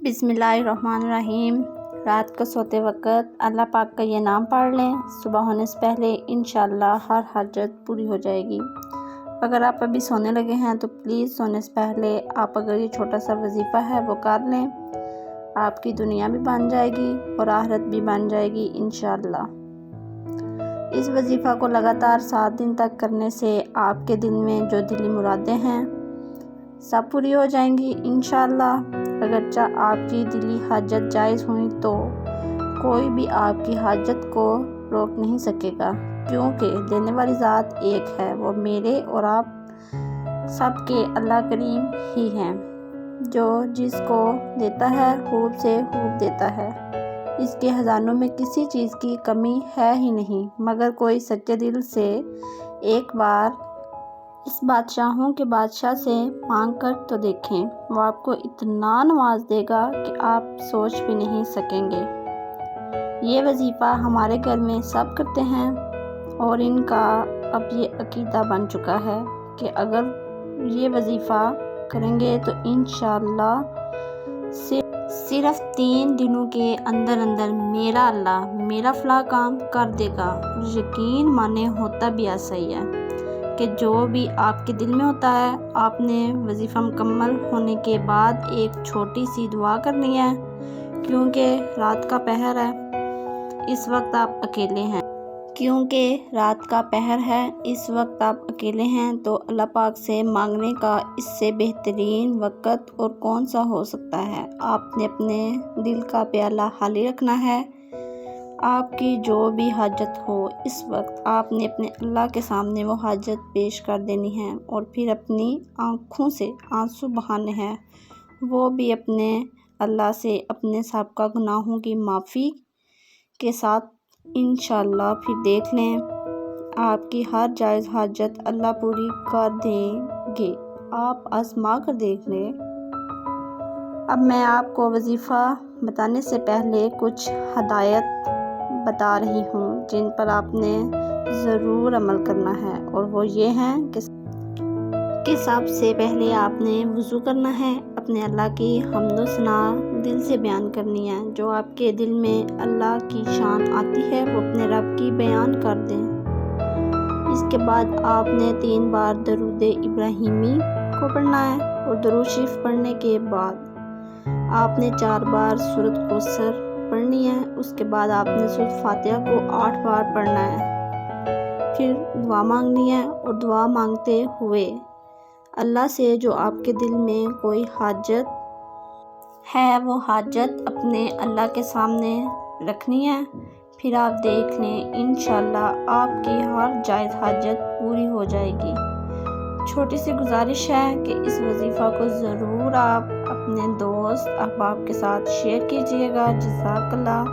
बिस्मिल्लाहिर्रहमानिर्रहीम। रात को सोते वक्त अल्लाह पाक का ये नाम पढ़ लें। सुबह होने से पहले इंशाअल्लाह हर हाजत पूरी हो जाएगी। अगर आप अभी सोने लगे हैं तो प्लीज़ सोने से पहले आप अगर ये छोटा सा वजीफ़ा है वो कर लें। आपकी दुनिया भी बन जाएगी और आखिरत भी बन जाएगी इंशाअल्लाह। इस वजीफ़ा को लगातार 7 दिन तक करने से आपके दिल में जो दिली मुरादें हैं सब पूरी हो जाएंगी इंशाअल्लाह। अगरचा आपकी दिली हाजत जायज़ हुई तो कोई भी आपकी हाजत को रोक नहीं सकेगा, क्योंकि देने वाली ज़ात एक है, वो मेरे और आप सबके अल्लाह करीम ही हैं, जो जिसको देता है खूब से खूब देता है। इसके ख़जानों में किसी चीज़ की कमी है ही नहीं, मगर कोई सच्चे दिल से एक बार इस बादशाहों के बादशाह से मांग कर तो देखें, वो आपको इतना नवाज देगा कि आप सोच भी नहीं सकेंगे। ये वजीफ़ा हमारे घर में सब करते हैं और इनका अब ये अकीदा बन चुका है कि अगर ये वजीफ़ा करेंगे तो इंशाअल्लाह सिर्फ 3 दिनों के अंदर अंदर मेरा अल्लाह मेरा फला काम कर देगा। यकीन माने होता भी ऐसा ही है कि जो भी आपके दिल में होता है, आपने वजीफ़ा मुकम्मल होने के बाद एक छोटी सी दुआ करनी है, क्योंकि रात का पहर है, इस वक्त आप अकेले हैं। इस वक्त आप अकेले हैं तो अल्लाह पाक से मांगने का इससे बेहतरीन वक्त और कौन सा हो सकता है। आपने अपने दिल का प्याला खाली रखना है। आपकी जो भी हाजत हो इस वक्त आपने अपने अल्लाह के सामने वो हाजत पेश कर देनी है और फिर अपनी आँखों से आंसू बहाने हैं, वो भी अपने अल्लाह से अपने साबिक़ा गुनाहों की माफ़ी के साथ इंशाअल्लाह। फिर देख लें आपकी हर जायज़ हाजत अल्लाह पूरी कर देंगे। आप आज़मा कर देख लें। अब मैं आपको वजीफ़ा बताने से पहले कुछ हदायत बता रही हूँ जिन पर आपने ज़रूर अमल करना है, और वो ये हैं कि सबसे पहले आपने वज़ू करना है, अपने अल्लाह की हम्दो सना दिल से बयान करनी है। जो आपके दिल में अल्लाह की शान आती है वो अपने रब की बयान कर दें। इसके बाद आपने 3 बार दरूद इब्राहिमी को पढ़ना है, और दरूद शरीफ पढ़ने के बाद आपने 4 बार सूरत कौसर पढ़नी है। उसके बाद आपने सूरत फातिहा को 8 बार पढ़ना है। फिर दुआ मांगनी है, और दुआ मांगते हुए अल्लाह से जो आपके दिल में कोई हाजत है वो हाजत अपने अल्लाह के सामने रखनी है। फिर आप देख लें इंशाअल्लाह आपकी हर जायज़ हाजत पूरी हो जाएगी। छोटी सी गुजारिश है कि इस वजीफ़ा को ज़रूर आप अपने दोस्त अहबाब के साथ शेयर कीजिएगा। जज़ाकल्लाह।